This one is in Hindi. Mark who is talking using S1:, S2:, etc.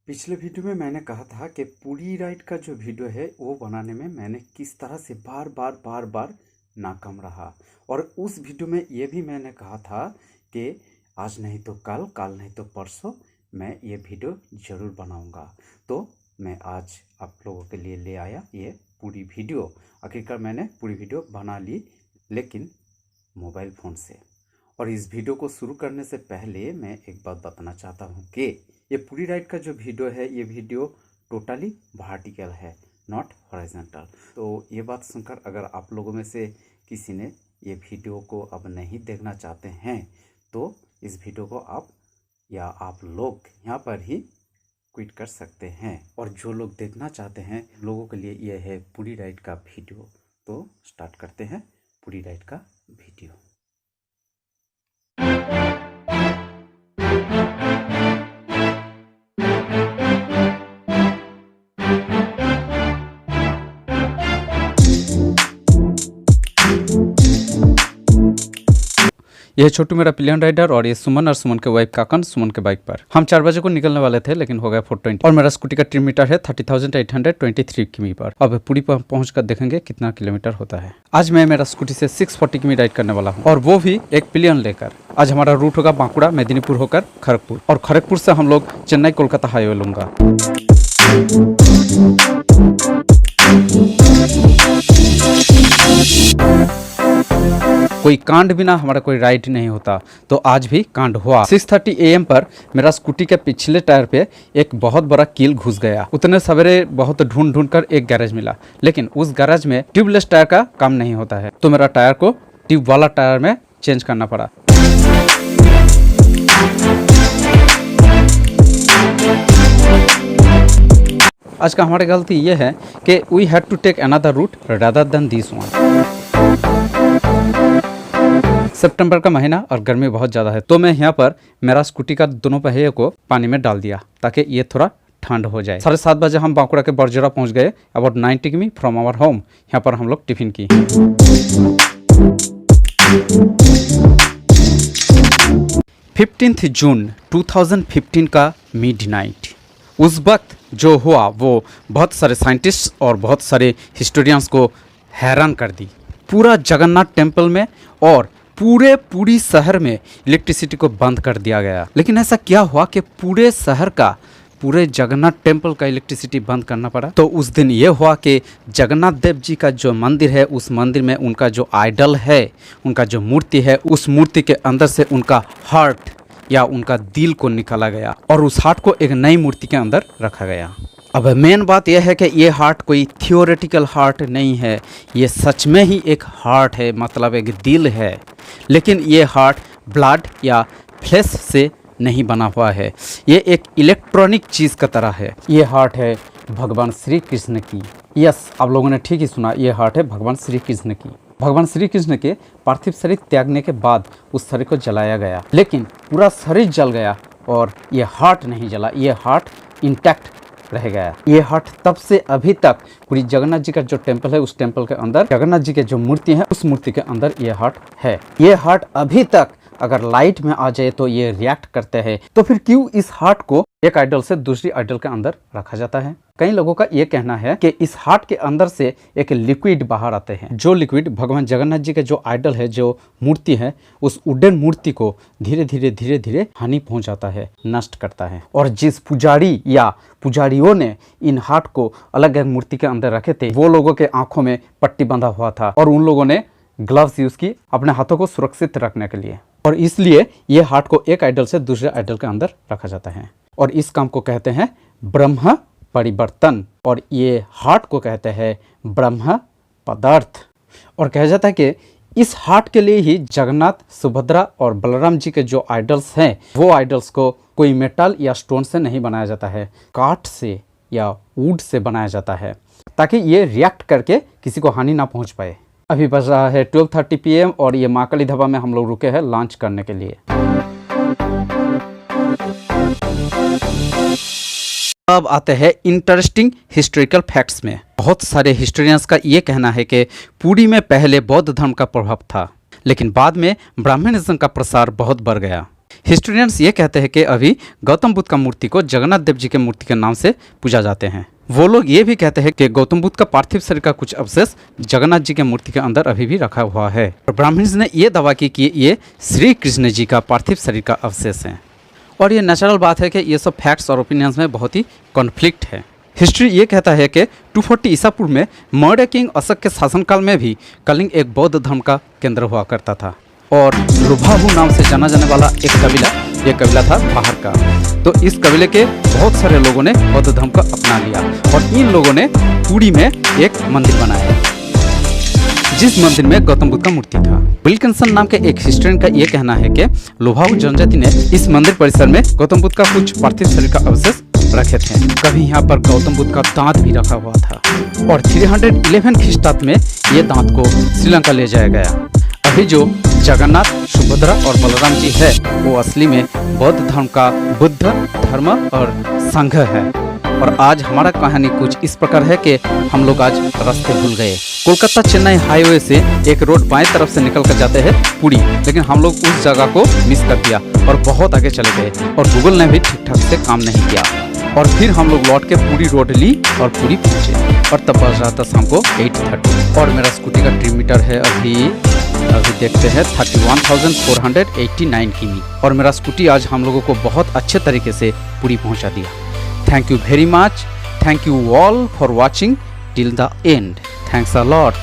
S1: पिछले वीडियो में मैंने कहा था कि पूरी राइड का जो वीडियो है वो बनाने में मैंने किस तरह से बार बार नाकाम रहा। और उस वीडियो में ये भी मैंने कहा था कि आज नहीं तो कल, कल नहीं तो परसों मैं ये वीडियो ज़रूर बनाऊंगा। तो मैं आज आप लोगों के लिए ले आया ये पूरी वीडियो। आखिरकार मैंने पूरी वीडियो बना ली, लेकिन मोबाइल फ़ोन से। और इस वीडियो को शुरू करने से पहले मैं एक बात बताना चाहता हूँ कि ये पूरी राइड का जो वीडियो है, ये वीडियो टोटली वर्टिकल है, नॉट हॉरिजॉन्टल। तो ये बात सुनकर अगर आप लोगों में से किसी ने ये वीडियो को अब नहीं देखना चाहते हैं तो इस वीडियो को आप लोग यहाँ पर ही क्विट कर सकते हैं। और जो लोग देखना चाहते हैं लोगों के लिए ये है पूरी राइड का वीडियो। तो स्टार्ट करते हैं पूरी राइड का वीडियो।
S2: यह छोटू मेरा पिलियन राइडर और ये सुमन और सुमन के वाइफ काकन सुमन के बाइक पर। हम 4 बजे को निकलने वाले थे, लेकिन हो गया 4:20। और मेरा स्कूटी का ट्रिप मीटर है 30,823 किमी पर। अब पूरी पर पहुंच कर देखेंगे कितना किलोमीटर होता है। आज मैं मेरा स्कूटी से 640 किमी राइड करने वाला हूं, और वो भी एक पिलियन लेकर। आज हमारा रूट होगा बांकुड़ा, मेदिनीपुर होकर खड़गपुर, और खड़गपुर से हम लोग चेन्नई कोलकाता हाईवे लूंगा। कोई कांड बिना हमारा कोई राइड नहीं होता, तो आज भी कांड हुआ। 6:30 AM पर मेरा स्कूटी के पिछले टायर पे एक बहुत बड़ा कील घुस गया। उतने सवेरे बहुत ढूंढ कर एक गैरेज मिला, लेकिन उस गैरेज में ट्यूबलेस टायर का काम नहीं होता है, तो मेरा टायर को ट्यूब वाला टायर में चेंज करना पड़ा। आज का हमारी गलती ये है कि we had to take another route rather than this one. सितंबर का महीना और गर्मी बहुत ज़्यादा है, तो मैं यहाँ पर मेरा स्कूटी का दोनों पहिए को पानी में डाल दिया ताकि ये थोड़ा ठंड हो जाए। 7:30 बजे हम बांकुड़ा के बरजोरा पहुँच गए, अबाउट 90 किमी फ्रॉम आवर होम। यहाँ पर हम लोग टिफिन की। 15 जून 2015 का मिडनाइट। उस वक्त जो हुआ वो बहुत सारे साइंटिस्ट और बहुत सारे हिस्टोरियंस को हैरान कर दी। पूरा जगन्नाथ टेम्पल में और पूरी शहर में इलेक्ट्रिसिटी को बंद कर दिया गया। लेकिन ऐसा क्या हुआ कि पूरे शहर का, पूरे जगन्नाथ टेम्पल का इलेक्ट्रिसिटी बंद करना पड़ा? तो उस दिन ये हुआ कि जगन्नाथ देव जी का जो मंदिर है, उस मंदिर में उनका जो आइडल है, उनका जो मूर्ति है, उस मूर्ति के अंदर से उनका हार्ट या उनका दिल को निकाला गया और उस हार्ट को एक नई मूर्ति के अंदर रखा गया। अब मेन बात यह है कि ये हार्ट कोई थियोरेटिकल हार्ट नहीं है, ये सच में ही एक हार्ट है, मतलब एक दिल है। लेकिन ये हार्ट ब्लड या फ्लेश से नहीं बना हुआ है, ये एक इलेक्ट्रॉनिक चीज़ का तरह है। ये हार्ट है भगवान श्री कृष्ण की। यस, आप लोगों ने ठीक ही सुना, ये हार्ट है भगवान श्री कृष्ण की। भगवान श्री कृष्ण के पार्थिव शरीर त्यागने के बाद उस शरीर को जलाया गया, लेकिन पूरा शरीर जल गया और ये हार्ट नहीं जला, ये हार्ट इंटैक्ट रह गया। ये हार्ट तब से अभी तक पूरी जगन्नाथ जी का जो टेम्पल है, उस टेम्पल के अंदर जगन्नाथ जी के जो मूर्ति है, उस मूर्ति के अंदर ये हार्ट है। ये हार्ट अभी तक अगर लाइट में आ जाए तो ये रिएक्ट करते हैं। तो फिर क्यों इस हार्ट को एक आइडल से दूसरी आइडल के अंदर रखा जाता है? कई लोगों का ये कहना है कि इस हार्ट के अंदर से एक लिक्विड बाहर आते हैं, जो लिक्विड भगवान जगन्नाथ जी के जो आइडल है, जो मूर्ति है, उस वुडन मूर्ति को धीरे धीरे हानि पहुंचाता है, नष्ट करता है। और जिस पुजारी या पुजारियों ने इन हार्ट को अलग अलग मूर्ति के अंदर रखे थे, वो लोगों के आंखों में पट्टी बंधा हुआ था और उन लोगों ने ग्लव्स यूज की अपने हाथों को सुरक्षित रखने के लिए। और इसलिए ये हार्ट को एक आइडल से दूसरे आइडल के अंदर रखा जाता है, और इस काम को कहते हैं ब्रह्म परिवर्तन, और ये हार्ट को कहते हैं ब्रह्म पदार्थ। और कहा जाता है कि इस हार्ट के लिए ही जगन्नाथ, सुभद्रा और बलराम जी के जो आइडल्स हैं, वो आइडल्स को कोई मेटल या स्टोन से नहीं बनाया जाता है, काठ से या वुड से बनाया जाता है, ताकि ये रिएक्ट करके किसी को हानि ना पहुंच पाए। अभी बज रहा है 12:30 PM और ये महाकाली ढाबा में हम लोग रुके हैं लंच करने के लिए। अब आते हैं इंटरेस्टिंग हिस्टोरिकल फैक्ट्स में। बहुत सारे हिस्टोरियंस का ये कहना है कि पुरी में पहले बौद्ध धर्म का प्रभाव था, लेकिन बाद में ब्राह्मणिज्म का प्रसार बहुत बढ़ गया। हिस्टोरियंस ये कहते हैं कि अभी गौतम बुद्ध का मूर्ति को जगन्नाथ देव जी के मूर्ति के नाम से पूजा जाते हैं। वो लोग ये भी कहते हैं कि गौतम बुद्ध का पार्थिव शरीर का कुछ अवशेष जगन्नाथ जी के मूर्ति के अंदर अभी भी रखा हुआ है। और ब्राह्मण्स ने ये दावा की कि ये श्री कृष्ण जी का पार्थिव शरीर का अवशेष है। और ये नेचुरल बात है कि ये सब फैक्ट्स और ओपिनियंस में बहुत ही कॉन्फ्लिक्ट है। हिस्ट्री ये कहता है कि 240 ईसा पूर्व में मौर्य किंग अशोक के शासनकाल में भी कलिंग एक बौद्ध धर्म का केंद्र हुआ करता था। और लुभाहु नाम से जाना जाने वाला एक कबीला, ये कबीला था बाहर का। तो इस कबीले के बहुत सारे लोगों ने बौद्ध धर्म को अपना लिया और इन लोगों ने पुरी में एक मंदिर बनाया, जिस मंदिर में गौतम बुद्ध का मूर्ति था। विल्किंसन नाम के एक हिस्टोरियन का ये कहना है कि लुभाहु जनजाति ने इस मंदिर परिसर में गौतम बुद्ध का कुछ पार्थिव शरीर का अवशेष रखे थे। कभी यहाँ पर गौतम बुद्ध का दांत भी रखा हुआ था और 311 ख्रीष्टाब्द में ये दांत को श्रीलंका ले जाया गया। अभी जो जगन्नाथ, सुभद्रा और बलराम जी है वो असली में बौद्ध धर्म का बुद्ध धर्म और संघ है। और आज हमारा कहानी कुछ इस प्रकार है कि हम लोग आज रास्ते भूल गए। कोलकाता चेन्नई हाईवे से एक रोड बाएं तरफ से निकल कर जाते हैं पुरी, लेकिन हम लोग उस जगह को मिस कर दिया और बहुत आगे चले गए और गूगल ने भी ठीक ठाक से काम नहीं किया। और फिर हम लोग लौट के पूरी रोड ली और पूरी पहुंचे और तब बज रहा था शाम को 8:30। और मेरा स्कूटी का ट्रिमीटर है अभी देखते हैं 31,489 किमी। और मेरा स्कूटी आज हम लोगों को बहुत अच्छे तरीके से पूरी पहुंचा दिया। Thank you very much. Thank you all for watching till the end. Thanks a lot.